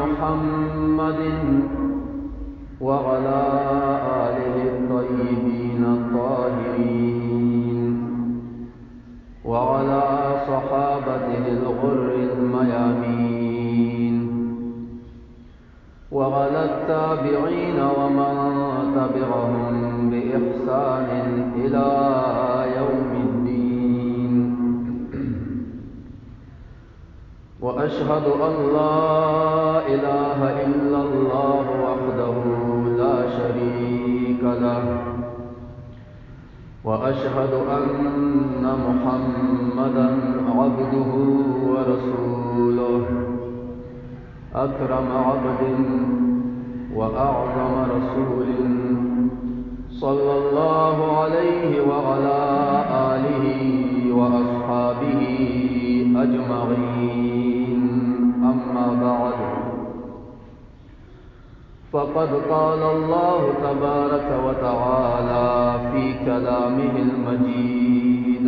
محمد وعلى آله الطيبين الطاهرين وعلى صحابته الغر الميامين وعلى التابعين ومن تبعهم بإحسان إلى يوم الدين. وأشهد أن لا إله إلا الله وحده لا شريك له وأشهد أن محمدا عبده ورسوله أكرم عبد وأعظم رسول صلى الله عليه وعلى آله وأصحابه أجمعين. أما بعد، فقد قال الله تبارك وتعالى في كلامه المجيد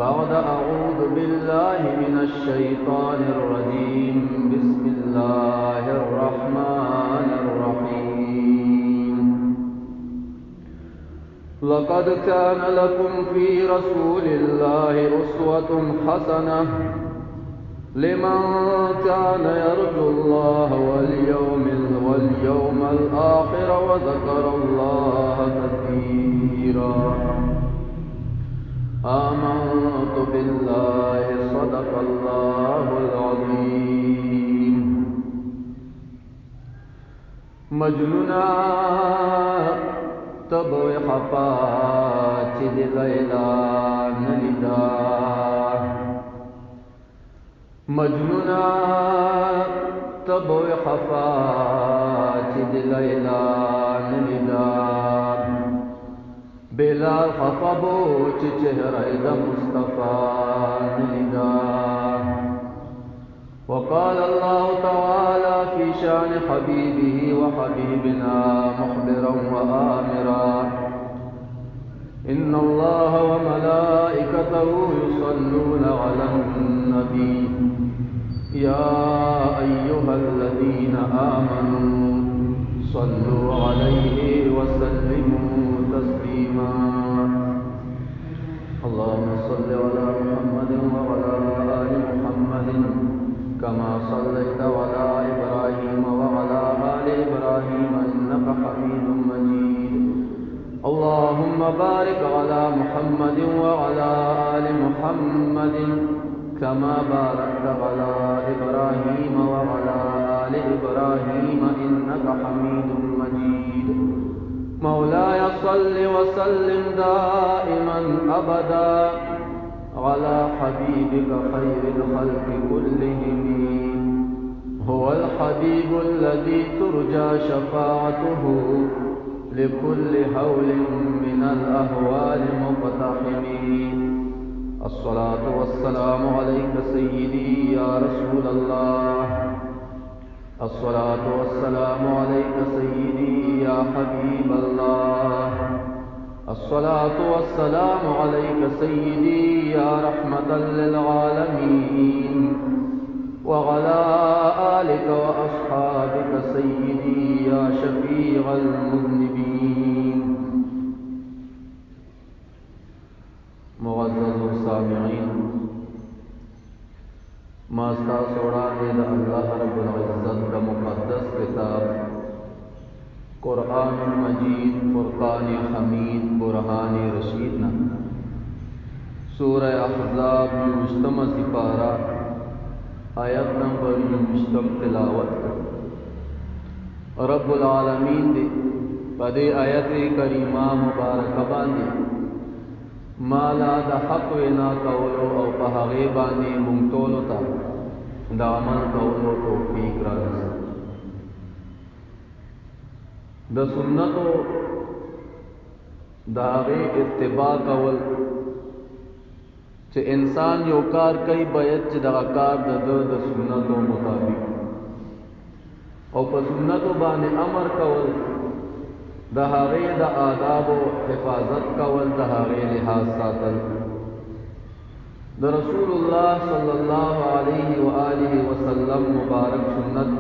بعد أعوذ بالله من الشيطان الرجيم. بسم الله الرحمن الرحيم. لقد كان لكم في رسول الله أسوة حسنة لمن كان يرجو الله واليوم الآخر وذكر الله كثيرا. آمنت بالله صدق الله العظيم. مجنونا تبو خفا چد لیلا نلیدا مجنونا تبو خفا چد لیلا نلیدا بلال خفبو چ چہرہ دا مصطفیٰ نلیدا. وقال الله تعالى في شان حبيبه وحبيبنا مخبرا وآمرا إن الله وملائكته يصلون على النبي يا أيها الذين آمنوا صلوا عليه وسلموا تسليما. اللهم صل على محمد وعلى آل محمد كما صليت على إبراهيم وعلى آل إبراهيم إنك حميد مجيد. اللهم بارك على محمد وعلى آل محمد كما باركت على إبراهيم وعلى آل إبراهيم إنك حميد مجيد. مولاي صل وسلم دائما أبدا على حبيبك خير الخلق كلهم. هو الحبيب الذي ترجى شفاعته لكل هول من الأهوال مقتحم. الصلاة والسلام عليك سيدي يا رسول الله. الصلاة والسلام عليك سيدي يا حبيب الله. الصلاة والسلام عليك سيدي يا رحمة للعالمين وعلى آلك وأصحابك سيدي يا شفيع المذنبين. معزز سامعين، ماستا سوڑانے دا اللہ رب العزت کا مقدس کتاب قرآن مجید فرقان حمید برہان رشید نا سورہ احزاب یوشتم سپارہ آیت نمبر یوشتم تلاوت کر. رب العالمین دے پدے آیت کریمہ مبارک باندے مالا دا حق وینا کولو او پہاغی باندے منگتولو تا دا عمل کولو توفیق را رسل. دا سنتو دا غی اتباع کول چه انسان یو کار کئی باید چه دا کار دا سنتو مطابق او پا سنتو بانے امر کول دا هغه د آداب و حفاظت کول د هغه لحاظ ساتل د رسول الله صلی الله علیه و آله وسلم مبارک سنت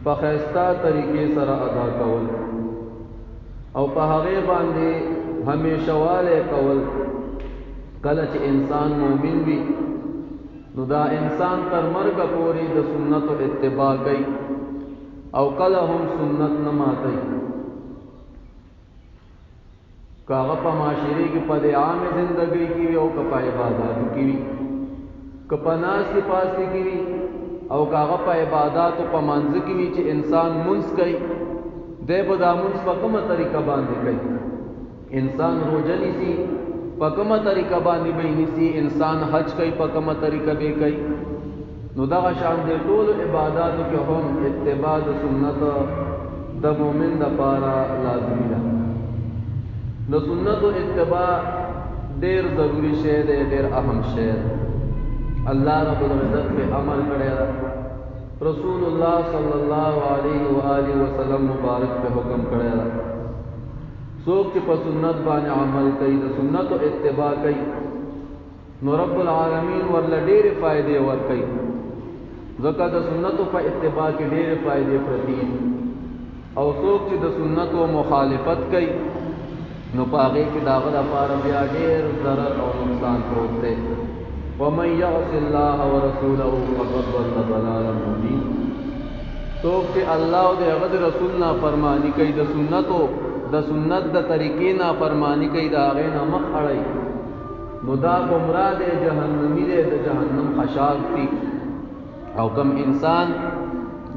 په خیستا طریقې سره ادا کول او په هغه باندې همیشه والے کول. کله چې انسان مؤمن وي نو دا انسان تر مرګ پورې د سنت اتباع کوي او کله هم سنت نه ماتي. کاغه په معاشري کې په عام زندګۍ کې او په عبادت کې وي کپا ناس کې پاسې کې وي او کاغه په عبادت او په منځ کې وي چې انسان منځ کوي د بدامن په کومه طریقه باندې کوي. انسان روزه نیسي په کومه طریقه باندې به نیسي. انسان حج کوي په کومه طریقه به کوي. نو دا شان د ټول عبادتو کې هم اتباع د سنت د مؤمن لپاره لازمي ده. د سنت اتباع ډیر ضروری شی دی، ډیر اهم شی دی. الله رب العزت په عمل کړی ده. رسول الله صلی الله علیه و آله وسلم مبارک په حکم کړی ده څوک چې په سنت باندې عمل کوي د سنت اتباع کوي نو رب العالمین ورله ډېرې فائدې ورکوي. ځکه د سنتو په اتباع کې ډېرې فائدې پرتې دي. او څوک چې د سنتو مخالفت کوي نو په هغې کې د هغه لپاره بیا ډېر ضرر او نقصان پروت دی. ومن يعص الله ورسوله فقد ضل ضلالا مبينا. څوک چې الله او د هغه د رسول نافرماني کوي د سنت د طریقې نافرماني کوي د هغې نه مخ اړوي نو دا ګمراه دی، جهنمي دی، د جهنم خشاک دي. او کم انسان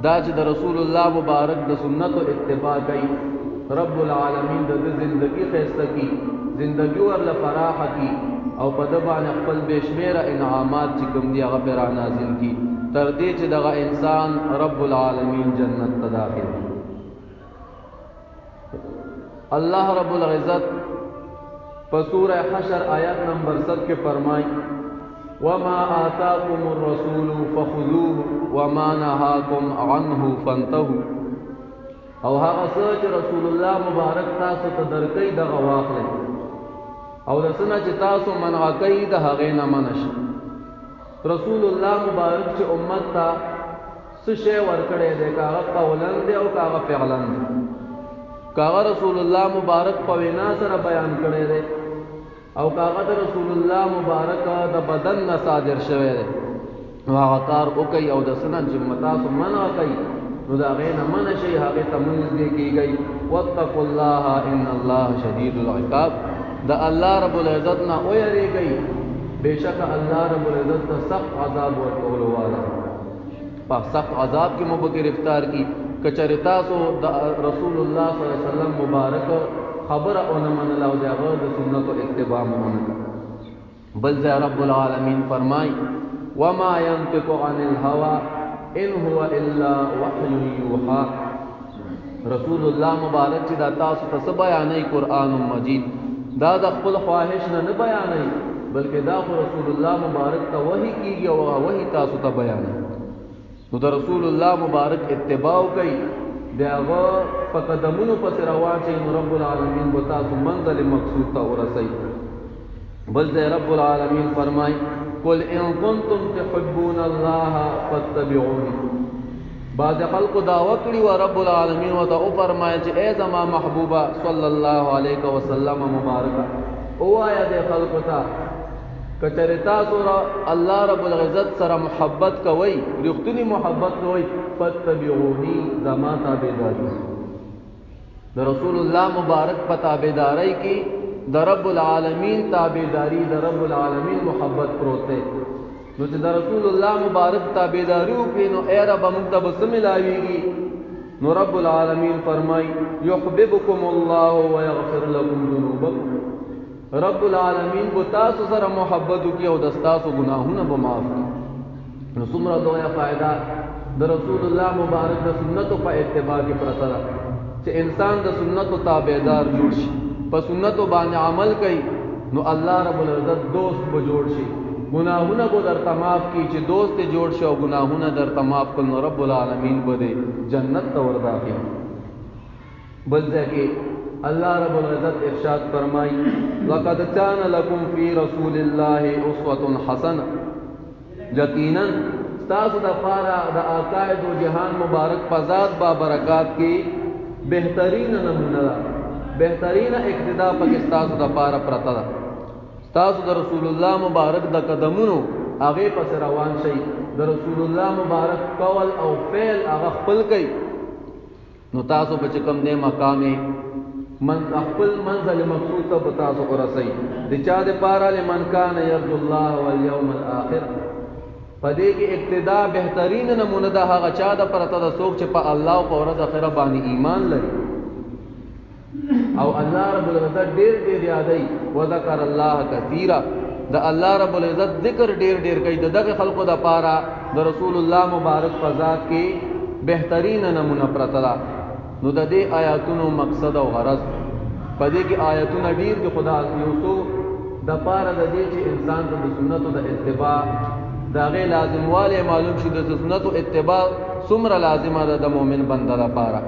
دا چې د رسول الله مبارک د سنتو اتباع کوي رب العالمین د زندگی خیسته کی، زندگی ورله فراحه کی او په د باندې خپل بشمیره انعامات چې کوم دی هغه پر نازل کی تر دې چې دغه انسان رب العالمین جنت ته داخل شي. الله رب العزت په سورہ حشر آیات نمبر 7 کې فرمایي وما آتاكم الرسول فخذوه وما نهاكم عنه فانتهوا. او هغه څه چې رسول الله مبارک تاسو ته درکړي دغه واخلئ او د څه نه چې تاسو منع کوي د هغې نه منع شئ. رسول الله مبارک چې امت ته څه شی ورکړی دی که هغه قولاً دی او که هغه فعلاً دی. که هغه رسول الله مبارک په وینا سره بیان کړی دی او که هغه د رسول الله مبارک د بدن نه صادر شوی دی نو هغه کار وکړئ او د څه نه چې تاسو منع کوي نو د هغې نه منع شئ، هغې ته مه نږدې کېږئ. واتقوا الله ان الله شدید العقاب. د الله رب العزت نه ویریږئ، بېشکه الله رب العزت ته سخت عذاب ورکولو والا. په سخت عذاب کې مو به گرفتار کی که چېرې تاسو د رسول الله صلی الله علیه وسلم مبارک خبره ونه منله او د هغه د سنتو اتباع مو ونه کړه. بل ځای رب العالمین فرمایي وما ينطق عن الهوى ان هو الا وحی یوحى. رسول الله مبارک چې دا تاسو ته څه بیانوي قرآن مجید دا د خپل خواهش نه بیانوي بلکې دا خو رسول الله مبارک ته وحی کیږي او وحی تاسو ته بیانوي. نو د رسول الله مبارک اتباع کوي د هغه په قدمونو پسې روان شئ نو رب العالمین به تاسو منزل مقصود ته ورسوي. بل ځای رب العالمین فرمایي قل ان کنتم تحبون الله فاتبعوني. بعض خلق دعوه کړي و رب العالمین ورته وفرمایي چې ای زما محبوبه صلی الله علیه وسلم مبارکه ووایه دې خلقو ته که چېرې تاسو الله رب العزت سره محبت کوئ، رښتونې محبت کوئ، فاتبعوني زما تابعداري. د رسول الله مبارک په تابعدارۍ کې د رب العالمین تابعداري د رب العالمین محبت پروت دی. نو چې د رسول الله مبارک تابعداري وکړي نو ای رب موږ ته به څه ملاویږي؟ نو رب العالمین فرمایي یحببکم الله ویغفر لکم ذنوبکم. رب العالمین به تاسو سره محبت وکړي او د ستاسو ګناهونه به معاف کړي. نو څومره لویه فایده د رسول الله مبارک د سنتو په اتباع کې پرته ده چې انسان د سنتو تابعدار جوړ شي، په سنتو باندې عمل کوي نو الله رب العزت دوست به جوړ شي، گناهونه به درته معاف کړي. چې دوست یې جوړ شي او گناهونه درته معاف کړي نو رب العالمین به دې جنت ته ور داخل. بل ځای کې اللہ رب العزت ارشاد فرمائی لقد كان لكم في رسول الله اسوة حسنة یقیناً ستاسو دا پارا دا عقائد و جہان مبارک فضاد با برکات کی بہترین نمونہ دا بہترین اقتداء پاک ستاسو دا پارا پرتا دا ستاسو دا رسول اللہ مبارک دا قدمونو آغے پس روان شئی دا رسول اللہ مبارک قول او فعل آغا خپل کئی نو تاسو بچکم دے مقامی خپل منزل مقصود تا بتاسو ارسی دی چا دے پارا لمن کان یرجو اللہ والیوم الآخر پدے کی اقتداء بہترین نمونہ دا ہاگا چا دا پرتا دا سوک چپا اللہ پا ورد آخرہ بانی ایمان لری او اللہ رب العزت دیر دیر یادئی وذکر اللہ کثیرا دا اللہ رب العزت ذکر دیر دیر کئی دا دغ خلق دا پارا دا رسول اللہ مبارک فضاد کی بہترین نمونہ پرتا دا نو دا دے آیاتونو مقصد و غرض پدے کی آیاتون دیر کی خدا یوسو دا پارا دا دے چی انسان دا سنت و دا اتباع دا غی لازم والے معلوم شد دا سنت و اتباع سمر لازم دا مومن بندہ دا پارا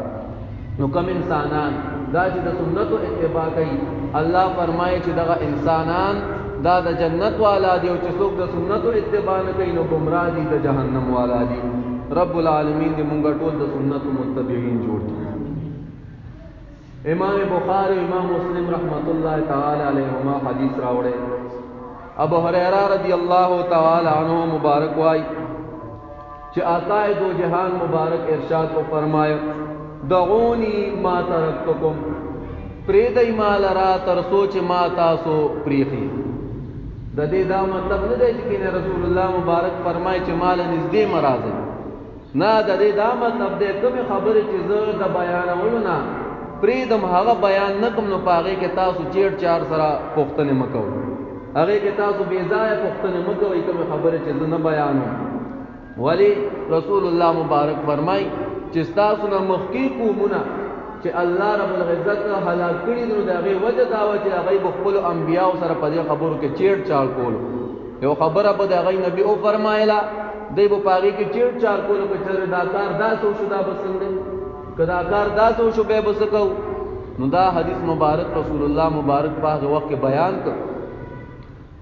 نو کم انسانان دا چی دا سنت و اتباع کئی اللہ فرمائے چی دا انسانان دا دا جنت والا دی و چی سوک دا سنت و اتباع نکئی نو گمراہ دی دا جہنم والا دی رب العالمین دی منگا ٹول دا سنت و متبعین جوڑ دی امام بخاری امام مسلم رحمت اللہ تعالی علیہما حدیث راوڑے ابو ہریرہ رضی اللہ تعالی عنہ مبارک وائی کہ آقا دو جہان مبارک ارشاد کو فرمایا دعونی ما ترکتکم پریدی ما لرا ترسوچ ما تاسو پریخی دا دے دا مطلب ندے چکین رسول اللہ مبارک فرمائے چھ مال نزدے مرازے نا دا دے دا مطلب دے کمی خبر چیزر دا بیانا ولنا پریدم هغه بیان نکم نو پاغه کې تاسو چیر چار سره پختنه مکو هغه کې تاسو بے ځای پختنه مکو کوم خبره چې نه بیانو ولی رسول الله مبارک فرمای چې تاسو نه مخکی قومونه چې الله رب العزت هلاک کړي نو دغه وجه دا و چې هغه خپل انبیاء سره په دې خبرو کې چیر چار کول یو خبره به دغه نبی او فرمایلا دی په پاغه کې چیر چار کول په چر دا کار دا سو شدا بسنده کدا کار دا تو شو بے بسکو نو دا حدیث مبارک رسول اللہ مبارک پاک وقت بیان کر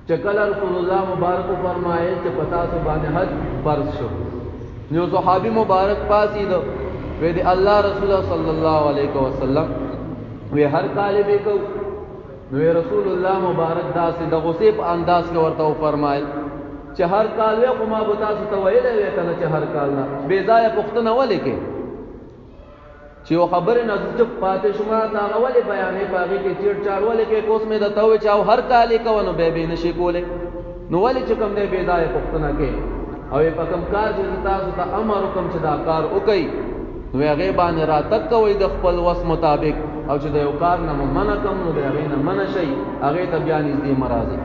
چکل رسول اللہ مبارک فرمائے چھ پتا سبان حج فرض شو نیو صحابی مبارک پاسی دو ویدی اللہ رسول صلی اللہ علیہ وسلم وی ہر کالبی کو وی رسول اللہ مبارک دا سی دا غصیب انداز کے ورطا فرمائے چھ ہر کالوی قما بتا ستوئیلے ویتنا چھ ہر کالنا بیزای پختنا ولی کے چې یو خبره نه چپ پاتې شما دا اوله بیانې پاږي کې چیر چار ولې کې کوس مې د توې چاو هر کالي کوونو به نشي کوله نو ولې چې کوم دې بيدای پختنه کې او په کوم کار چې تاسو ته امر کوم چې دا کار وکړي نو هغه باندې را تک کوي د خپل وس مطابق او چې د یو کار نه منع کوم نو هغه نه منع شي هغه ته بیان دې مرাজি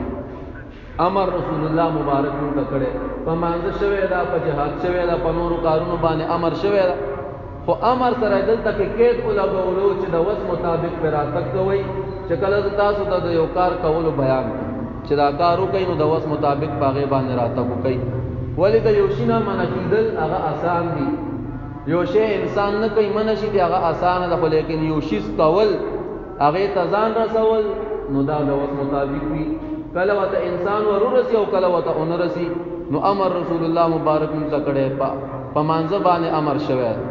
امر رسول الله مبارک مون کړه په مانځ شوی دا په جهاد شوی دا په نورو کارونو باندې امر شوی دا خو امر سره دلته کې کېد کو لګولو چې د وس مطابق پر راتک کوي چې کله تاسو ته یو کار کولو بیان چې دا کارو کوي نو د وس مطابق باغې باندې راتک کوي ولې د یو شینه منکیدل هغه آسان دي یو شی انسان نه کوي منشي دی هغه آسان ده خو لیکن یو شی کول هغه تزان رسول نو دا د وس مطابق وي کله وته انسان ورورسي او کله وته اونرسي نو امر رسول الله مبارک مون کړه په مانځ باندې امر شوه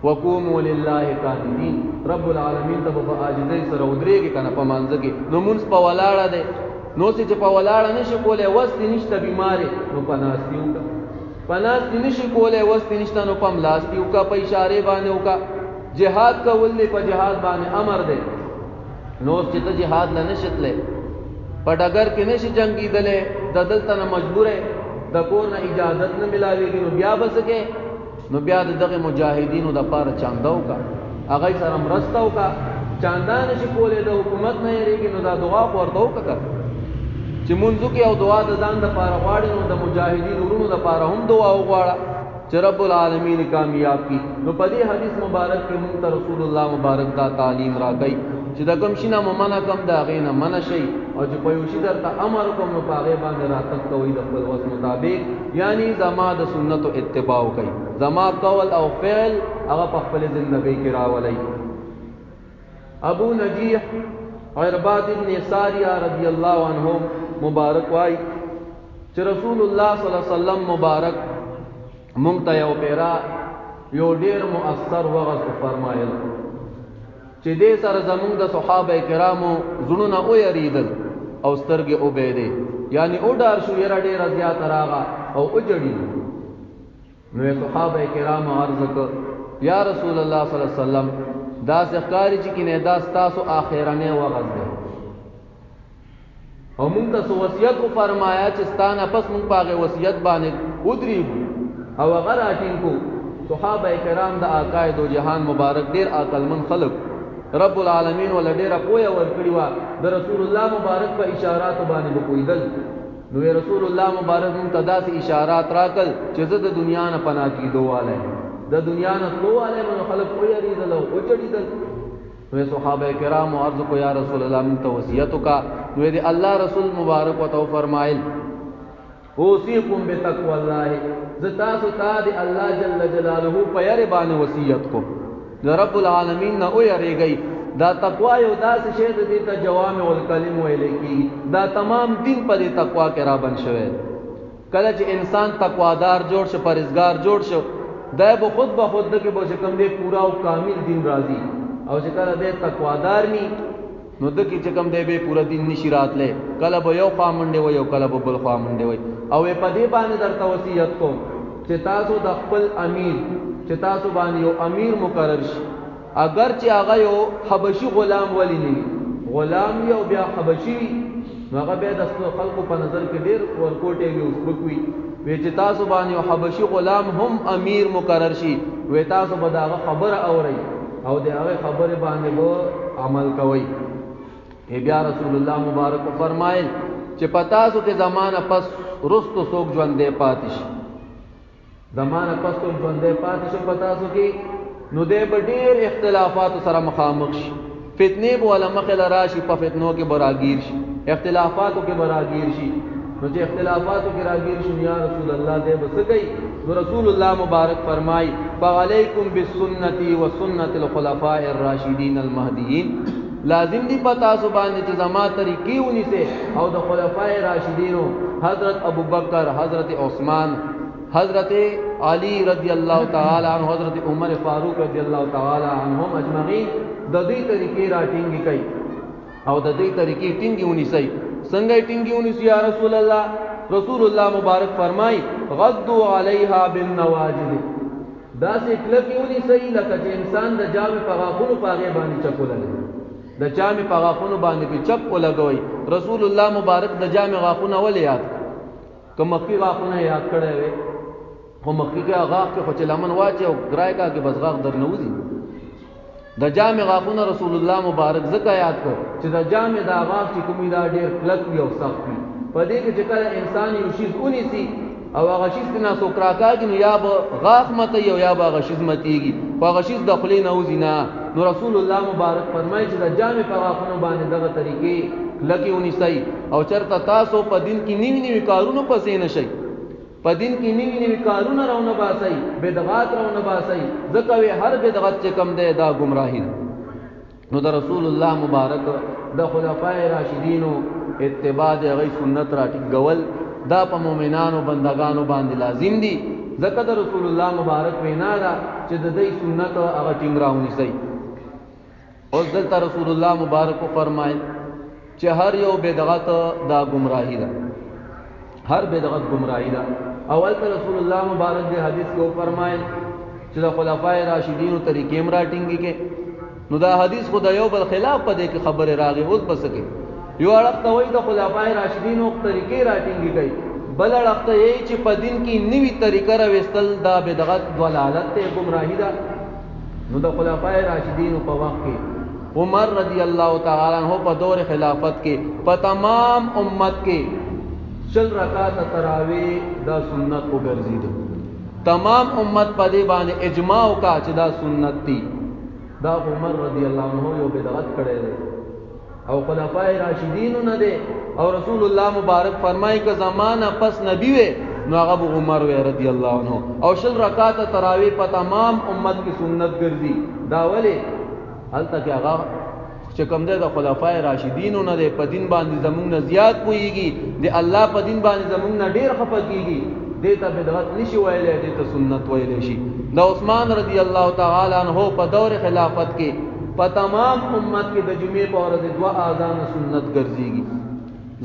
وقوموا لله قانتين رب العالمین ته په عاجزۍ سره ودرېږي کنه په مانځ کې نو مونږ په ولاړه ده نو چې په ولاړه نشي کولای وستې نشته بیماری نو پناستیو کا پناستی نشي کولای وستې نشته نو پم لاستیو کا په اشاره باندې وکا جهاد کول په جهاد باندې امر ده نو چې ته جهاد نه نشتلې په ډګر کې نشي جنگي دلې د دلته نه مجبوره د کور نه اجازه نه ملاويږي نو بیا بسکه نو بیا دغه مجاهدینو د پاره چانداو کا هغه سره مرستاو کا چاندا نشي کولای د حکومت نه یریږي نو دا دعا ورته وکړه چې مونږ کې او دعا د ځان د پاره غواړي نو د مجاهدین ورونو د پاره هم دعا وغواړه چې رب العالمین کامیاب کی نو په دې حدیث مبارک کې مونږ رسول الله مبارک دا تعلیم راکړي چې دا کوم شي نه ممنه کم دا غینه منه شي او چې په یو شي درته امر کوم نو پاغه باندې راتک کوي د خپل وس مطابق یعنی زما د سنت اتباع کوي زما قول او فعل هغه په خپل ژوندۍ کې راولي ابو نجیح عرباد ابن ساریہ رضی اللہ عنہ مبارک وائی چې رسول الله صلی الله علیه وسلم مبارک مونږ ته یو پیرا یو ډیر مؤثر وعظ فرمایل چې دې سره زمونږ د صحابه کرامو زړونه او یریدل او سترګې او بېدې یعنی او ډار شو یره ډیر زیات راغه او اجړي نو صحابه کرام عرض وکړ یا رسول الله صلی الله علیه وسلم دا ځکاري چې کینه دا تاسو اخرنه وعظ دی او مونږ ته وصیت کو فرمایا چې ستانه پس مونږ پاغه وصیت باندې ودرېږو او هغه راټینګو صحابه کرام د آقا دو جهان مبارک ډیر عقلمن خلق رب العالمین ول ډیر پوهه ورکړي وا د رسول الله مبارک په اشارات باندې بکویدل نو رسول الله مبارک مونږ ته داسې اشارات راکل چې زه د دنیا نه پناه کیدو والے د دنیا نه تلو والے من خلق او یریدل او چړیدل نو صحابه کرام عرض کو یا رسول الله مونږ ته وصیت وکا نو دې الله رسول مبارک وتو فرمایل اوصيكم بتقوى الله زتا ستا دی الله جل جلاله په یری باندې وصیت کو د رب العالمین نه او یریږي دا تقوا یو داس شه د دې ته جوامع الکلم ویل کی دا تمام دین پر تقوا کې را بن شوی کله چې انسان تقوادار جوړ شي پرهیزګار جوړ شي دا به خود کې به کوم دې پورا او کامل دین راځي او چې کله دې تقوادار ني نو د کی چې کوم دې به پورا دین نشی راتله کله به یو خامنده وي او کله به بل خامنده وي او په دې باندې درته وصیت کوم چې تاسو د خپل امیر چې تاسو باندې یو امیر مقرر شي اگر چې هغه یو حبشي غلام ولی نه غلام یو بیا حبشي هغه به د خلکو په نظر کې ډیر ورکوټي وي اوس بکوي وی چې تاسو باندې یو حبشي غلام هم امیر مقرر شي وی تاسو به دا خبره اوري او د هغه خبره باندې به عمل کوي بیا رسول الله مبارک فرمایل چې پتا سو کې زمانہ پس رستو سوک ژوندې پاتې شي زمانہ پس سوک ژوندې پاتې شي پتا سو کې نو دې په ډېر اختلافات سره مخامخ شي فتنې به ولا مخل راشي په فتنو کې براگیر شي اختلافاتو کې براگیر شي نو چې اختلافاتو کې راگیر شي یا رسول الله دې بس کوي نو رسول الله مبارک فرمای فعليكم بالسنتي وسنه الخلفاء الراشدين المهديين لازم دی پتا سو باندې چې زما طریقې ونی سے او د خلفای راشدینو حضرت ابوبکر حضرت عثمان حضرت علی رضی اللہ تعالی عنہ حضرت عمر فاروق رضی اللہ تعالی عنہم اجمعین د دې طریقې راټینګي کوي او د دې طریقې ټینګي ونی سي څنګه ټینګي ونی سي یا رسول الله مبارک فرمای غضوا علیها بالنواجذ دا سې کلکی ونی سي لکه چې انسان د جامې په غاښونو پاغه باندې چکولل د جامې په غاښونو باندې په چپ ولګوي رسول الله مبارک د جامې غاښونه ولې یاد کوم مخکې غاښونه یاد کړی وي خو مخکې غاښ کې خو چې لمن واچي او ګرای کا کې بس غاښ درنوځي د جامې غاښونه رسول الله مبارک ځکه یاد کړ چې د جامې دا غاښ چې کومې دا ډېر کلک وي او سخت وي په دې کې چې کله انسان یو شی ونیسي او هغه شی څنګه سوکراکاږي نو یا به غاښ مته یا به هغه شی متېږي خو هغه شی د خولې نه وځي نه نو رسول الله مبارک فرمایي چې د جامې په غاښونو باندې دغه طریقې لګي ونیسي او چرته تاسو په دین کې نیوي کارونه پسې نشئ په دین کې نیوي کارونه راونه باسي بدعات راونه باسي ځکه هر بدعت چې کم ده دا گمراهي نو د رسول الله مبارک د خلفای راشدینو اتباع د غي سنت راټینګول دا په مؤمنانو بندگانو باندې لازم دي ځکه د رسول الله مبارک وینا ده چې د دې سنت هغه ټینګ راونیسي او دلته رسول الله مبارک فرمایي چې هر یو بدعت دا گمراهی ده هر بدعت گمراهی ده اول ته رسول الله مبارک دې حدیث کو فرمایي چې د خلفای راشدینو طریقې راټینګي کې نو دا حدیث خدای یو بل خلاف پدې کې خبره راغی اوس بسکه یو اړخته وای د خلفای راشدینو طریقې راټینګي کوي بل اړخته یې چې په دین کې نوې طریقه راوستل دا بدعت ضلالت ته گمراهی ده نو د خلفای راشدینو په وخت کې عمر رضی اللہ تعالی عنہ په دور خلافت کې په تمام امت کې 40 رکعات تراوی دا سنت وګرځید تمام امت په دې باندې اجماع وکړه چې دا سنت دي دا عمر رضی اللہ عنہ یو بدعت کړی دی او خلفای راشدین نه دي او رسول الله مبارک فرمایي که زمانہ پس نبی وي نو هغه عمر رضی اللہ عنہ او 40 رکعات تراوی په تمام امت کې سنت ګرځي دا ولی حالت کې هغه چې کوم د خلفای راشدینو نه دی په دین باندې زمونږ نه زیات پوهیږي د الله په دین باندې زمونږ نه ډیر خفه کیږي دیتا بدعت نشي ویلې دیتا سنت ویلې شي د عثمان رضی الله تعالی عنہ په دور خلافت کې په تمام امت کې د جمعې په ورځ دوا اذان سنت ګرځيږي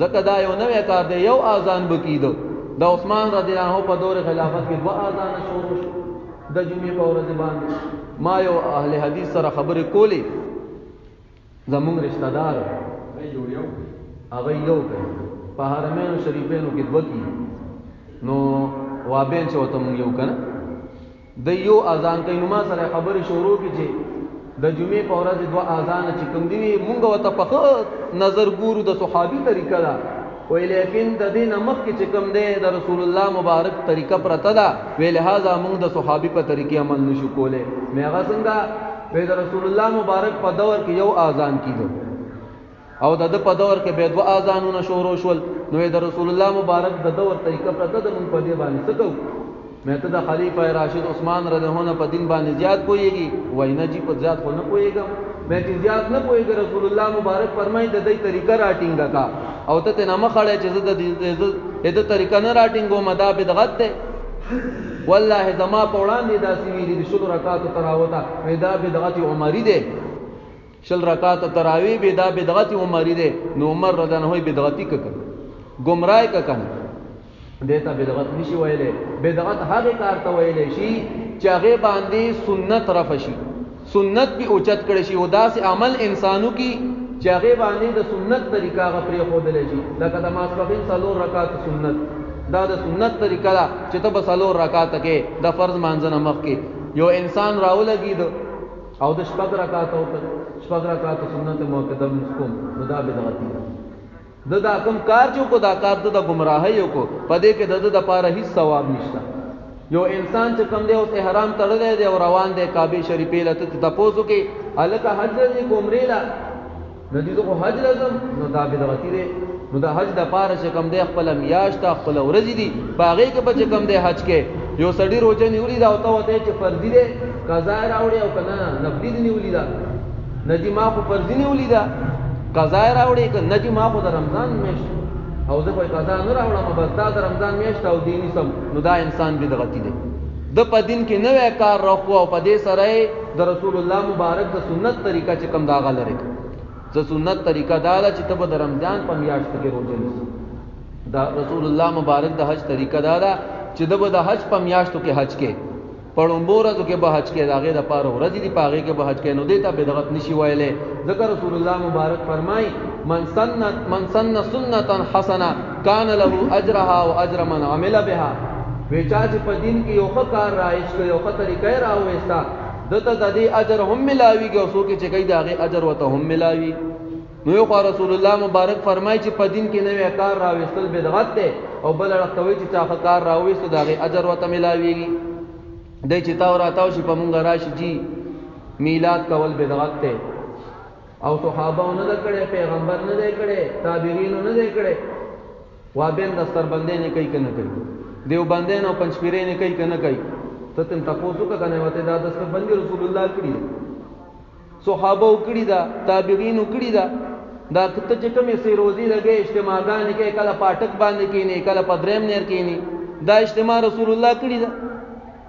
ځکه دا یو نوې کار دی یو اذان بکیدو د عثمان رضی الله عنه په دور خلافت کې دوا اذان شروع شو د جمعې په ورځ باندې ما یو اهل حدیث سره خبرې کولې زمونږ رشتہ دار هغه یو په حرمین شریفینو کې دوکی نو وابین چې وته مونږ یو کنه د یو اذان کوي نو ما سره خبرې شروع کی چې د جمعې په ورځ دوا اذان چې کوم دی مونږ وته په نظر ګورو د صحابي طریقه دا وی لیکن د دین مخ کې چې کوم دی د رسول الله مبارک طریقه پرته دا وی لہذا مونږ د صحابي په طریقې عمل نشو کوله مې هغه څنګه وی د رسول الله مبارک په دور کې یو اذان کیدو او د په دور کې به دوا اذانونه شروع شول نو د رسول الله مبارک د دور طریقه پرته د مونږ په دې باندې څه کوو مې ته د خلیفہ راشد عثمان رضی الله عنه په دین باندې زیات کویږي وینا جی په زیات خو نه کویږم مې چې زیات نه کویږي رسول الله مبارک فرمایي د دې طریقه راټینګه کا او ته نه مخړې چې د طریقه نه راټینګو مدا بدعت ده والله زما په وړاندې دا سویلې د شل رکعات تراوته دا بدعت عمری ده شل رکعات تراوی به دا بدعت عمری ده نو عمر رضی الله عنه بدعتي کړه گمراهی کړه دیتا بدعت نشي ویلې بدعت هغه کار ته ویلې شي چې هغه باندې سنت رفشي سنت به اوچت کړي شي او داسې عمل انسانو کی چې هغه باندې د سنت طریقه غفري خودل شي لکه د ماسپخین 3 رکعات سنت دا د سنت طریقه ده چې ته به 3 رکعات کې د فرض مانځنه مخ کې یو انسان راولګید او د 4 رکعات او 4 رکعات سنت موقته مسکوم دا بدعت ده دا کوم کار چې کو دا کار د گمراهۍ یو کو پدې کې د لپاره هیڅ ثواب نشته یو انسان چې کوم دی اوس احرام تړلې دی او روان دی کعبه شریفه لته تاسو کې الکه حج دې عمره لا ندی زه حج لازم نو دا بدعتي دی نو دا حج د لپاره چې کوم دی خپل میاشت خپل ورځ دي باغې کې به کوم دی حج کې یو سړی روزه نیولې دا او ته چې فرض دی قضا راوړي او کنه نفلی دی نیولې دا ندی ما خو فرض نیولې دا قضا راوړي که نجی ما خو د رمضان میاشت او زه په قضا نه راوړم بس دا د رمضان میاشت او دیني سم نو دا انسان بدعتي دی د په دین کې نوې کار راخو او په دې سره د رسول الله مبارک د سنت طریقه چې کوم دا غلره ز سنت طریقه دا چې ته د رمضان په میاشت کې روزه نیسې دا رسول الله مبارک د حج طریقه دا چې د حج په میاشتو کې حج کې پړومبورزو کې به حج کې داغه د پاره ورځ دي پاغه کې به حج کې نو دیتا بدعت نشي ویلې ذکر رسول الله مبارک فرمای من سن سنتا حسنه کان له اجرها واجر من عمل بها وچا چې په دین کې یو کار رایش کوي یو طریقې راوېستا دته د دې اجر هم ملاويږي او څوک چې کوي داغه اجر وته هم ملاوي نو یو رسول الله مبارک فرمای چې په دین کې نوې کار راوېستل بدعت ده او بل راځوي چې چا کار راوېست داغه اجر وته ملاويږي دای چې تا وراتاو شي په مونږ راشي جی میلاد کول بدعت ته او صحابه نه کړي پیغمبر نه کړي تابعین نه کړي وابین دستر بندې نه کوي کنه کوي دیو بندې نو پنځپیرې نه کوي کنه کوي ته تم تاسو کا کنه وته دا دستر بندې رسول الله کړی صحابه کړی دا تابعین کړی دا کته چې کومې سي روزي لګي اجتماعګان کې کله پاټک باندې کینی کله پدریم نیر کینی دا اجتماع رسول الله کړی دا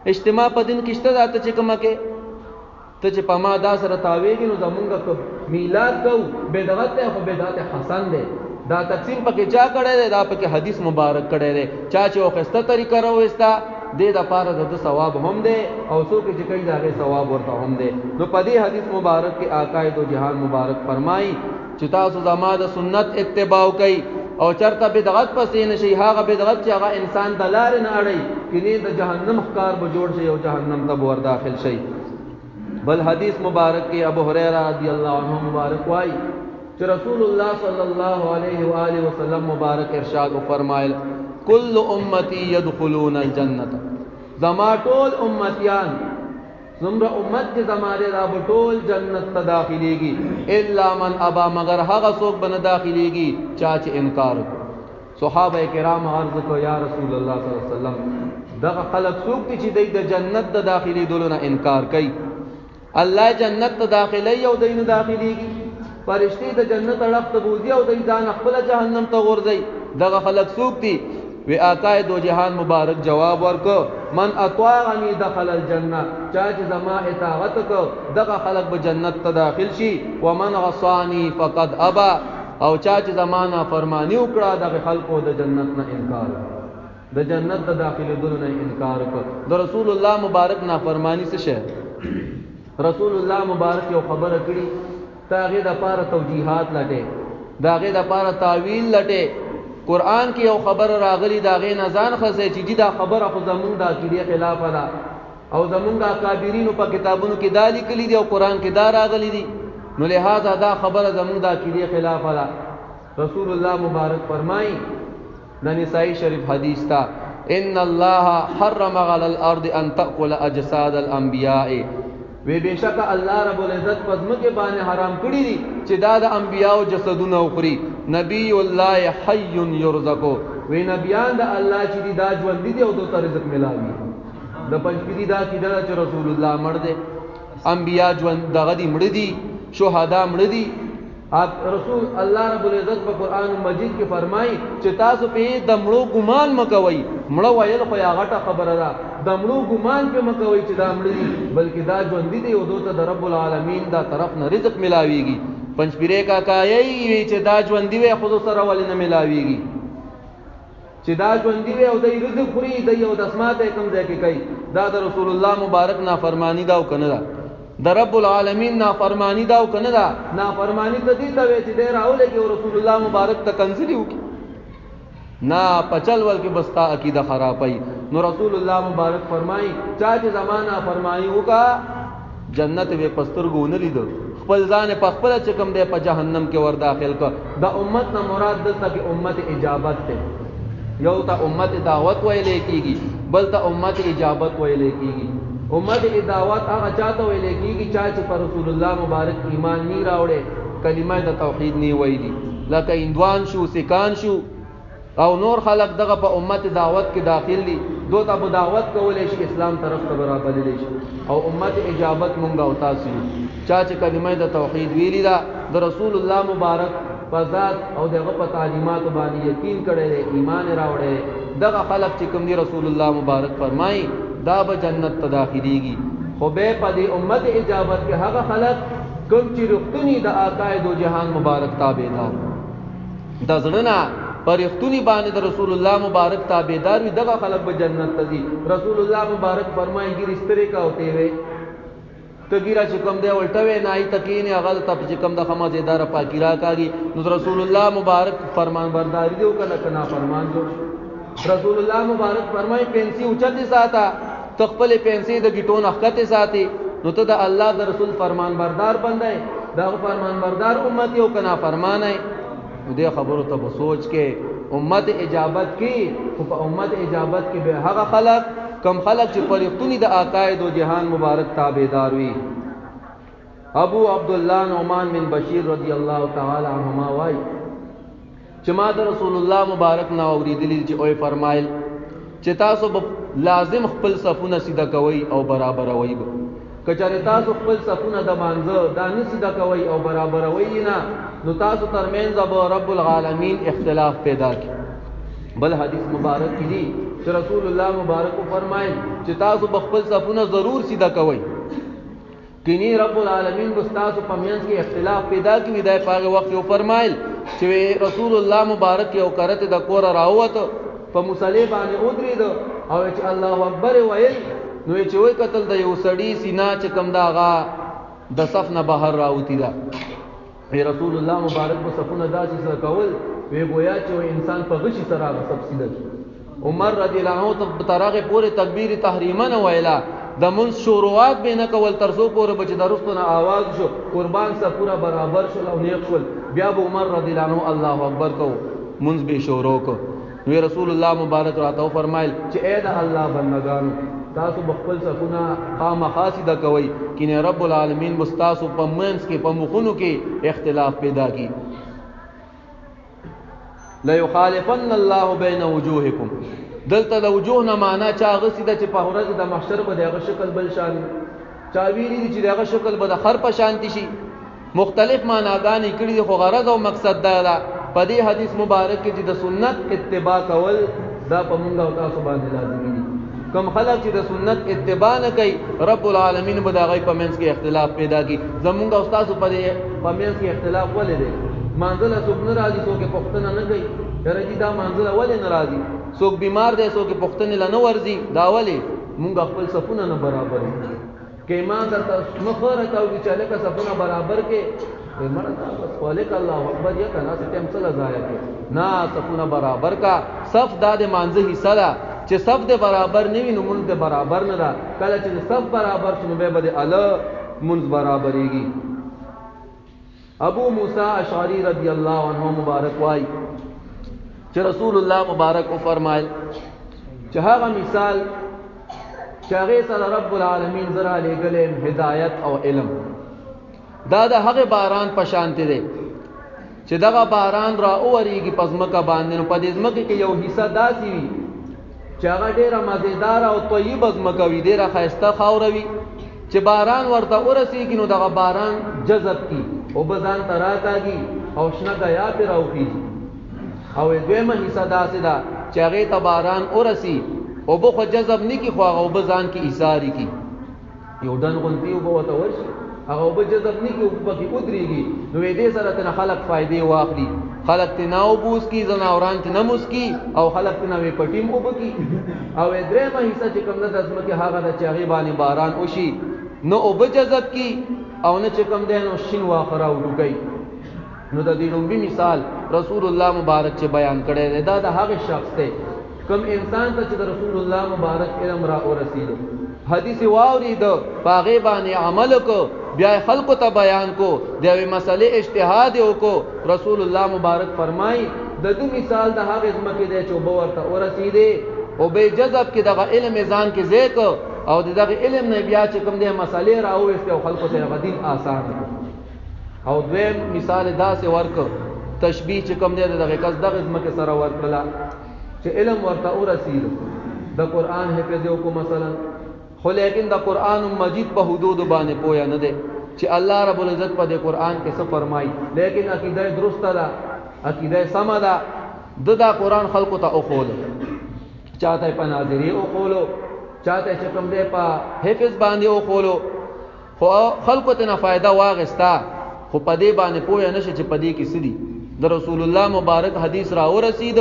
اجتماع په دین کې شته ته چې کومه کې ته چې په ما دا سره تاویږي نو زمونږ میلاد کو بدعت ته خو بدعت حسن ده دا تقسیم پکې چا کړی دی دا پکې حدیث مبارک کړی دی چا چې وخسته طریقه راوستا دې د پاره د ثواب هم ده او څوک چې کوي دا غي ثواب ورته هم ده نو په دې حدیث مبارک کې عقاید او جهان مبارک فرمایي چې تاسو زما د سنت اتباع کوي او چرته بدعت پسې نشي هغه بدعت چې هغه انسان د لارې نه اړي کینه د جهنم ښکار به جوړ شي او جهنم ته ور داخل شي بل حدیث مبارک کې ابو هريره رضی الله عنه مبارک وایي چې رسول الله صلی الله علیه و آله وسلم مبارک ارشاد فرمایل کل امتی يدخلون الجنه زما ټول امتیان زمرا امت کې زماره را ټول جنت ته داخليږي الا من ابا مگر هغه څوک بنه داخليږي چا چې انکار صحابه کرام عرض کو یا رسول الله صلی الله علیه وسلم دغه خلق څوک چې د جنت د داخلي دولونه انکار کوي الله جنت ته داخلي او دین داخليږي فرشتي د جنت اړخ ته بوزي او د ځان خپل جهنم ته غورځي دغه خلق سوق دي وی آقای دو جهان مبارک جواب ورکو من اطاعنی دخل الجنه چا چې زما اطاعت کو دغه خلق به جنت ته داخل شي ومن عصانی فقد ابى او چا چې زمانہ فرمانی وکړه دغه خلقو د جنت نه انکار د جنت ته داخله دل نه انکار وکړه د رسول الله مبارک نافرمانی څه شي رسول الله مبارک یو خبره کړي تاغه د پاره توجیهات لټه داغه د پاره تعویل لټه قرآن کې یو خبر راغلی داغه نزان خسه چې دا خبره خو زمونږ د عقیده خلاف ده او زمونږ د اکابرینو په کتابونو کې دا لیکلي دي او قرآن کې دا راغلي دي نو لہذا دا خبره زمونږ د عقیده خلاف ده رسول الله مبارک فرمایي د نسائی شریف حدیث تا ان الله حرم على الارض ان تاكل اجساد الانبیاء وی بشک الله رب العزت پزمکه باندې حرام کړی دي چې دا د انبیاء جسدونه وخوري نبی الله حی یرزقو وی نبیان د الله چې دا ژوند دي او دوی رزق ملاوي د پنځپیری دا کیدل چې رسول الله مړ دي انبیاء ژوند دغه دي مړ دي شهدا مړ دي رسول الله رب العزت په قران مجید کې فرمایي چې تاسو په د مړو ګمان مکوئ مړو ویل خو یا غټه خبره ده د مړو ګمان په مکوئ چې دا مړ دي بلکې دا ژوند دي او دوی ته د رب العالمین دا طرف نه رزق ملاويږي پنځپیره کا کایي چې دا ژوند دي خو سره ول نه ملاويږي چې دا ژوند دي او د رزق خوري د یو د اسماء ته کوم ځای کې کوي دا د رسول الله مبارک نافرمانی دا او کنه دا د رب العالمین نافرمانی دا او کنه دا نافرمانی ته دي ته چې ډیر اوله کې رسول الله مبارک ته کنځلي وکي نا پچل ول کې بستا عقیده خرابای نو رسول الله مبارک فرمایي چا چې زمانہ فرمایي وکا جنت به پسترګو نه لیدو خپل ځان په خپل چې کوم دی په جهنم کې ور داخل کا د امت نه مراد دلته کې امت اجابت ته یو ته امت دعوت ویلې کیږي بل ته امت اجابت ویلې کیږي امت دعوت هغه چاته ویلې کیږي چې پر رسول الله مبارک ایمان نه راوړي کلمه د توحید نه ویلي لکه اندوان شو سکان شو او نور خلق دغه په امت دعوت کې داخل دي دوی ته دعوت کولای شي اسلام طرف ته برابر دي او امت اجابت مونږه او تاسو چې کلمه د توحید ویلي دا د رسول الله مبارک په ذات او دغه په تعلیمات باندې یقین کړي ایمان راوړي دغه خلق چې کوم دي رسول الله مبارک فرمایي دا به جنت ته داخليږي خو به په دې امت اجابت کې هغه خلق کوم چې رښتونی د عقاید او جهان مبارک تابعدار د زړه پرختونی باندې د رسول الله مبارک تابعدار وي دغه خلق به جنت ته دي رسول الله مبارک فرمایي ګیر استری کا ہوتے وي تو ګیرا چې کوم دی ولټوي نه ای تکینه هغه ته چې کوم د خمازیدار پاکیرا کاږي نو رسول الله مبارک فرمان برداری دی او کله فرمان جو رسول الله مبارک فرمایي پنسي اوچت ساته تخپل پنسي د گیټون حقته ساتي نو ته د الله د رسول فرمان بردار بندای دا فرمان بردار امت یو کنا فرمانه دې خبرو ته سوچ کې امت اجابت کې او په امت اجابت کې به هغه خلق کم خلق چې پرختونی د عقاید او جهان مبارک تابعدار وي ابو عبد الله نعمان بن بشیر رضی الله تعالی عنهما وای چې ما د رسول الله مبارک نو اوریدلی چې اوې فرمایل چې تاسو لازم خپل صفونه سیده کوي او برابر وي کچاره تاسو خپل صفونه د مانزه دانه سیده کوي او برابر وي نه نو تاسو ترمنځ به رب العالمین اختلاف پیدا کی بل حدیث مبارک کې دي چې رسول الله مبارک فرمایي چې تاسو خپل صفونه ضرور سیده کوي کینی رب العالمین تاسو په منځ کې اختلاف پیدا کی دی په وخت یو فرمایل چې رسول الله مبارک یو کرته د کور راووت په مصلی باندې ودرید او چې الله اکبر ویل نو چې وای قتل د یو سړی سینا چې کم داغه د صف نه بهر راوتی دا رسول الله مبارک په صفونه داسې سره کول وی گویا چې انسان په غشي سره سب سیده عمر رضی الله عنه ترغه پوره تکبیر تحریما نه ویلا د منس شروعات به نه کول ترسو پوره بچ درستونه आवाज شو قربان سره پورا برابر شول او نیک شول بیا به عمر رضی الله عنه الله اکبر کو منس به شروع کو نو رسول الله مبارک راته فرمایل چې اے د الله بندگانو تاسو بخپل صفونه خامخاسده کوي کینه رب العالمین مستاسو په منس کې په مخونو کې اختلاف پیدا کی لا يخالفن الله بين وجوهكم دلته د وجوه نه معنا چا غسیده چې په ورځ د محشر په دغه شکل بل شان چا ویری چې دغه شکل به د خر په شانتی شي مختلف معناګانې کړي دي، خو غرض او مقصد دا ده په دې حدیث مبارک کې چې د سنت اتباع کول دا په موږ او تاسو باندې لازمي دي. کوم خلک چې د سنت اتباع نه کوي رب العالمین به دا غي په منځ کې اختلاف پیدا کړي. زمونږ او تاسو په منځ کې اختلاف ولې دی؟ منځله څوک نه راځي، څوک پوښتنه نه کوي یاره جی دا منځله ولې نه راځي، څوک بیمار دی څوک پوښتنې لا نه ورځي، دا ولې مونږ خپل صفونه نه برابر کې ایمان درته مخره تاو چې لکه صفونه برابر کې مړه بس والک الله اکبر یا کنا څه ټیم سره ضایع کې نه صفونه برابر کا. صف دا د مانځه حصہ ده چې صف د برابر نه وي نو مونږ د برابر نه ده. کله چې صف برابر شنو به بده اعلی مونږ برابرېږي. ابو موسی اشعری رضی الله عنه مبارک وای چې رسول الله مبارک او فرمایل چې هغه مثال چې هغه سره رب العالمین زرا لګلې هدایت او علم دا د هغه باران په شان دی چې دغه باران را اوريږي پزمکه باندې نو په دې ځمکه کې یو حصہ داسي وي چې هغه ډیره مزیدار او طیب ځمکه وي، ډیره ښایسته خاور وي چې باران ورته ورسیږي نو دغه باران جذب کی او بزان تراکاږي او شنه غیا پر اوخی. او دویمه حصہ داسې ده چې هغه ته باران ورسی او به خو جذب نه کی خو هغه بزان کی ایثاری کی یو دن غونتی او به ته ورشي هغه به جذب نه کی او به کی ودرېږي نو دې سره ته خلق فائدې واخلي، خلق ته ناو بوس کی زناوران ته نموس کی او خلق ته نوې پټیم او بکی. او درېمه حصہ چې کوم د ځمکه هغه د چاغي باندې باران وشي نو او به جذب کی او نه چې کوم دین او شین واخره او ډوګي. نو د دې لومبي مثال رسول الله مبارک چې بیان کړی دی دا د هغه شخص ته کوم انسان ته چې د رسول الله مبارک علم را ورسېدو حدیث واورید باغې باندې عمل کو بیا خلق ته بیان کو د یوې مسلې اجتهاد وکړو. رسول الله مبارک فرمای د دې مثال د هغه ځمکه دی چې وبو ورته ورسېده او به جذب کې دغه علم ځان کې زیک او دغه علم نه بیا چې کوم د مسلې راوېست او خلق ته غدین آسان کړ. او دویم مثال داسې ورک تشبیه چې کوم دی دغه کس دغه ځمکه سره ورکړه چې علم ورته ورسېد د قران حفظ وکړو مثلا، خو لیکن د قران مجید په حدود باندې پویا نه دی چې الله رب العزت په دې قران کې څه فرمایي، لیکن عقیده درسته ده عقیده سم ده د قران خلقو ته او خول چاته په ناظری او خولو چاته چې کوم دی په حفظ باندې او خولو خو خلقو ته نه فائدہ واغستا خو په دې باندې پویا نشي چې په دې کې سدي د رسول الله مبارک حدیث را ورسید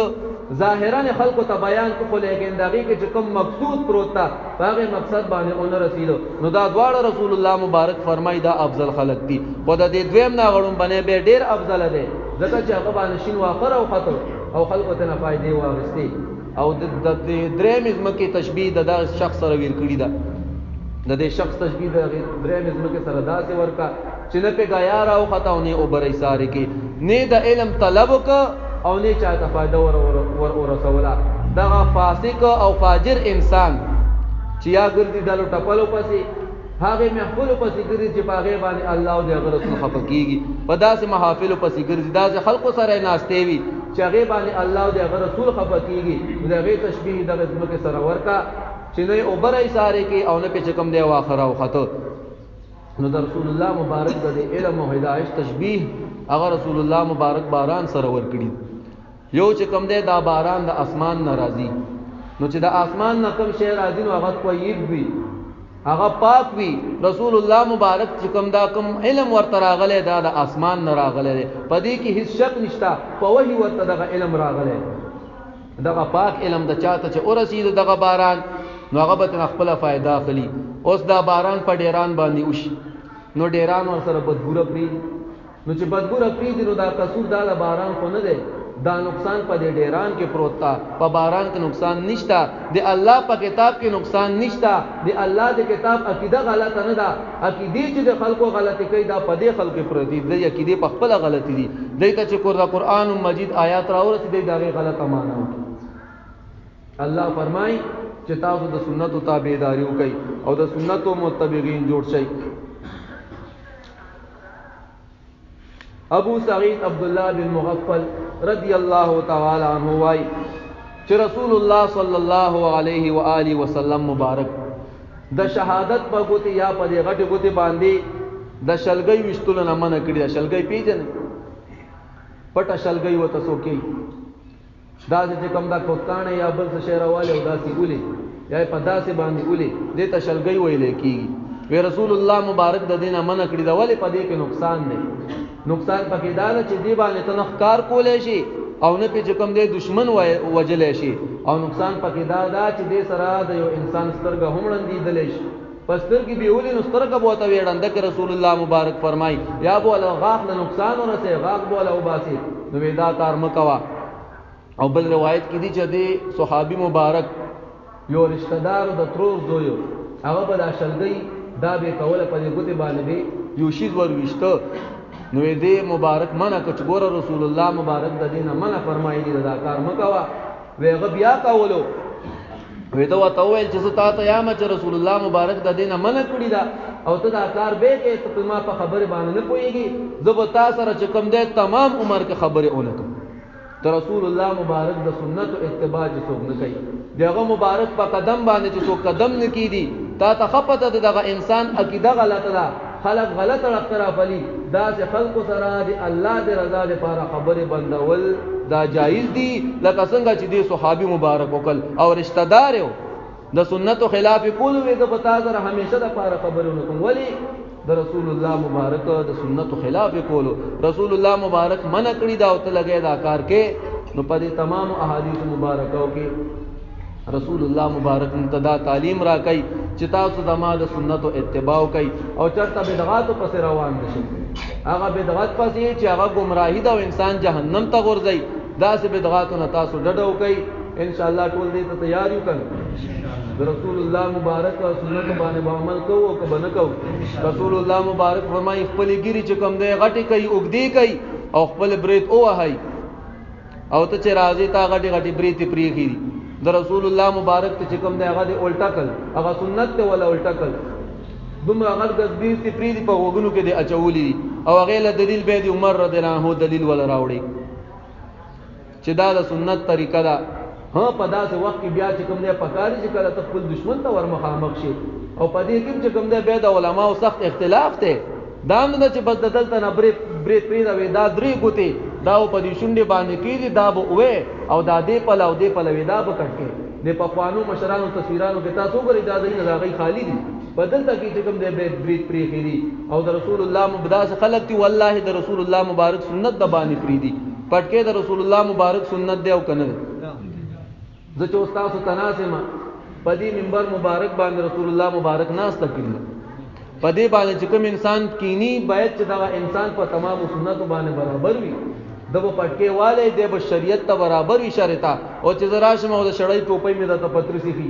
ظاهرا خلقو ته بیان کو لیکن دغه کې چې کوم مقصود پروت تا هغه مقصد باندې اون رسیدو نو دا دواړه رسول الله مبارک فرمای دا افضل خلق دي. خو د دې دویم نه غړم باندې به ډیر افضل دی ځکه چې هغه باندې شین واخر او خطر او خلقو ته نه فائدې واغستې. او د درېم ځمکه تشبیه د شخص سره ویل کړی ده د دې شخص تشبیه د درېم ځمکه سره داسې ورکا چې نه په غیا راو خطاونه او برې ساره کې نه د علم طلب کو او نه چاته فائدہ ور رسولا. دا فاسق او فاجر انسان چې یا ګرځي دالو ټپلو پسې هغه محفل پسې ګرځي چې پاغه باندې الله او د رسول خفقيږي په داسې محافل پسې ګرځي داسې خلق سره ناشته وي چې هغه باندې الله او د رسول خفقيږي. دغه تشبیه د ځمکه سره ورکا چې نه او برای ساره کې او نه په چکم دی واخره او خطو. نو د رسول الله مبارک د علم او هدایت تشبیه هغه رسول الله مبارک باران سره ورکړي. یو چې کوم دی دا باران د اسمان ناراضي نو چې د اسمان نه کوم شی راځي نو هغه طیب وي هغه پاک وي. رسول الله مبارک چې کوم دا کوم علم ورته راغلی دا د اسمان نه راغلی دی په دې کې هیڅ شک نشته په وحي ورته دغه علم راغلی دغه پاک علم د چاته چې ورسید دغه باران نو هغه به خپل فائدہ اخلي. اوس دا باران په ډیران باندې وشي نو ډیران ور سره بدګوره پری نو چې بدګوره پری دي نو دا قصور دا باران خو نه دی دا نقصان په دې ډیران کې پروت تا په باران کې نقصان نشتا د الله په کتاب کې نقصان نشتا د الله د کتاب عقیده غلطه نه ده عقیده چې د خلکو غلطي کوي دا په دې خلکو پردي د عقیده په خپل غلطي دي دایته چې قرآن مجید آیات راورسي دی دا غلطه معنا الله فرمای چې تاسو د سنت تابعداري وکړئ او د سنت متبعين جوړ شئ. ابو سعید عبد الله بن مغفل رضی الله تعالی عنہ وای چې رسول الله صلی الله علیه و آله وسلم مبارک د شهادت په ګوتی یا په غټ ګوتی باندې د شلګي وشتل نه منع کړی شلګي پیژنې پټه شلګي وته سوکي دا چې کوم دا کوتانه یا بل څه شهرواله او داسې ولي یا په داسې باندې ولي دې ته شلګي ویلې کیږي وی رسول الله مبارک د دینه منع کړی دا ولې په دې کې نقصان دی نقصان پکې دا چې دې باندې تنخکار کولې شي او نه په کوم دې دشمن وجلې شي او نقصان پکې دا چې دې سره د یو انسان سترګه هم لندې شي پستر کی بیولی نو سترګه بوته ویډنده کې رسول الله مبارک فرمای یا بو له غاخ له نقصان ورسه غاخ بو له وباسي نو ودا کار مکوا او بل روایت کې دي چې د صحابي مبارک یو رشتہ دار د ترور زویو هغه بل شلګي دا به کوله په دې ګوتې باندې یو شی ور وشته نو دې مبارک منع کچ ګور رسول الله مبارک د دینه منع فرمایلی دا کار مکوا ویغه بیا کولو وی دا وته ویل چې تا ته یا مچ رسول الله مبارک د دینه منع کړی دا او ته دا کار به کې ته ما په خبره باندې نه پويږي زب تا سره چې کوم دې تمام عمر کې خبره اونته ته رسول الله مبارک د سنت او اتباع څوک نه کوي دغه مبارک په قدم باندې چې څوک قدم نه کیدی تا ته خپته دغه انسان عقیده غلطه ده خلق غلط اختراف علی دا چې خلق سره دی الله دې رضا لپاره خبره بندول دا جایز دی لکه څنګه چې دی صحابي مبارک وکړ او رشتہ دار یو د سنت خلاف کول وي د پتا سره همیشه د لپاره خبرونه کوم ولی د رسول الله مبارک د سنت خلاف کول رسول الله مبارک منع کړی دا او ته لګي دا کار کې نو په دې تمام احادیث مبارکاو کې رسول الله مبارک متدا تعلیم را کوي چې تاسو زما د سنت او اتباع کوي او چرته بدعات پس روان دي هغه بدعات پسې چې هغه گمراهی دا او انسان جهنم ته ورځي دا سه بدعاتونه تاسو ډډو کوي ان شاء الله ټول دې ته تیار یو کړئ رسول الله مبارک او سنت باندې عمل کوو او کبه نه کوو رسول الله مبارک فرمایي خپل ګيري چې کوم دی غټي کوي اوګدي کوي او خپل بریت او هاي او ته چې راځي تا غټي غټي بریت پریخي د رسول الله مبارک ته چې کوم دی هغه الټا کل هغه سنت ته ولا الټا کل دومره غړ د بریت پریدي په وګونو کې دی اچولي او هغه له دلیل به دی عمر رضی الله عنه دلیل ولا راوړي چې دا د سنت طریقه ده ها په داسې وخت کې بیا چې کوم دی پکاري چې کله ته خپل دشمن ته ورمخامخ شي او په دې کې چې کوم دی به د علماو سخت اختلاف ته دا نه چې بس دلته نه بریت پریدا وي دا درې ګوتې دا په دې شونډې باندې کېږي دا به وې او دا دې پله او دې پله وې دا به کټکې د پخوانو مشرانو تصویرانو کې تاسو ګورئ دا دې نه راغی خالی دي بدل ته کې چې کوم دې بریت پری خېری او د رسول الله مبدا سے خلق تی والله د رسول الله مبارک سنت د باندې پری دي پټکې د رسول الله مبارک سنت دی او کنه زه چې تاسو تناسمه په دې منبر مبارک باندې رسول الله مبارک ناس تکړه په دې باندې چې کوم انسان کینی باید چې دا انسان په تمام سنت باندې برابر وي دغه پټکې والے د شریعت ته برابر وي شرطه او چې زراشم او د شړای ټوپۍ مې د پترسي فی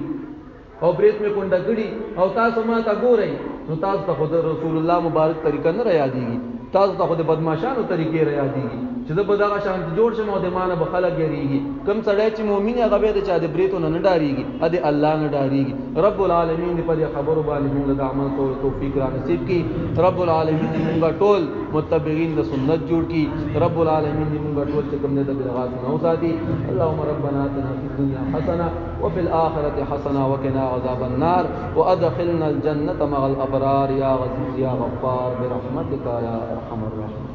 او بریت مې کونډه کړي او تاسو ما ته ګورئ نو تاسو ته خود رسول الله مبارک طریقه نه را یادېږي تاسو ته خود بدمعشانو طریقې را یادېږي چې د بدغه شان جوړ شمه د مانه بخلک یریږي کم سړی چې مؤمن هغه به د چا د بریتو نه ډاریږي ا دې الله نه ډاریږي رب العالمین په دې خبرو باندې موږ د عمل کولو توفیق را نصیب کړي رب العالمین موږ ټول متبعين د سنت جوړ کړي رب العالمین موږ ټول چې کوم نه د بدعات نه وساتي اللهم ربنا آتنا فی الدنيا حسنه وفي الاخره حسنه وقنا عذاب النار وادخلنا الجنه مع الابرار يا عزيز يا غفار برحمتك يا ارحم الراحمين